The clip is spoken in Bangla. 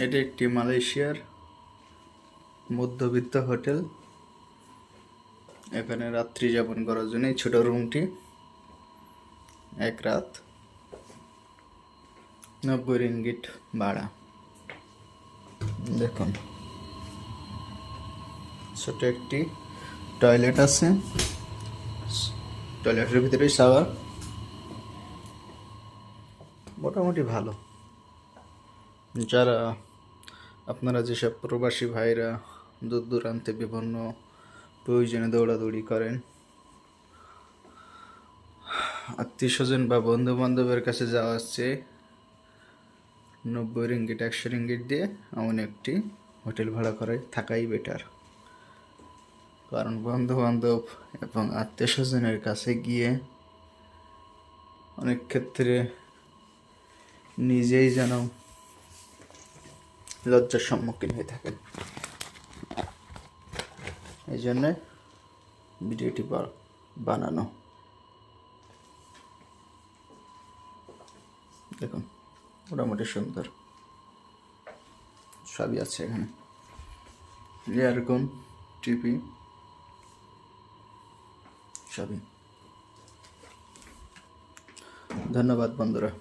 এটি একটি মালয়েশিয়ার মধ্যবিত্ত হোটেল। এখানে রাত্রি যাপন করার জন্য এই ছোট রুমটি, এক রাত 90 রিঙ্গিট ভাড়া। দেখুন, ছোট একটি টয়লেট আছে, টয়লেটের ভিতরে শাওয়ার। মোটামুটি ভালো। যারা আপনারা যেসব প্রবাসী ভাইরা দূর দূরান্তে বিভিন্ন প্রয়োজনে দৌড়াদৌড়ি করেন, আত্মীয় স্বজন বা বন্ধু বান্ধবের কাছে যাওয়া আসছে 90 রিঙ্গিট 100 রিঙ্গিট দিয়ে এমন একটি হোটেল ভাড়া করে থাকাই বেটার। কারণ বন্ধু বান্ধব এবং আত্মীয় স্বজনের কাছে গিয়ে অনেক ক্ষেত্রে নিজেই যেন লজ্জার সম্মুখীন হয়ে থাকেন। এই জন্যে ভিডিওটি বানানো। দেখুন, মোটামুটি সুন্দর সবই আছে এখানে, এয়ারকন, টিভি সবই। ধন্যবাদ বন্ধুরা।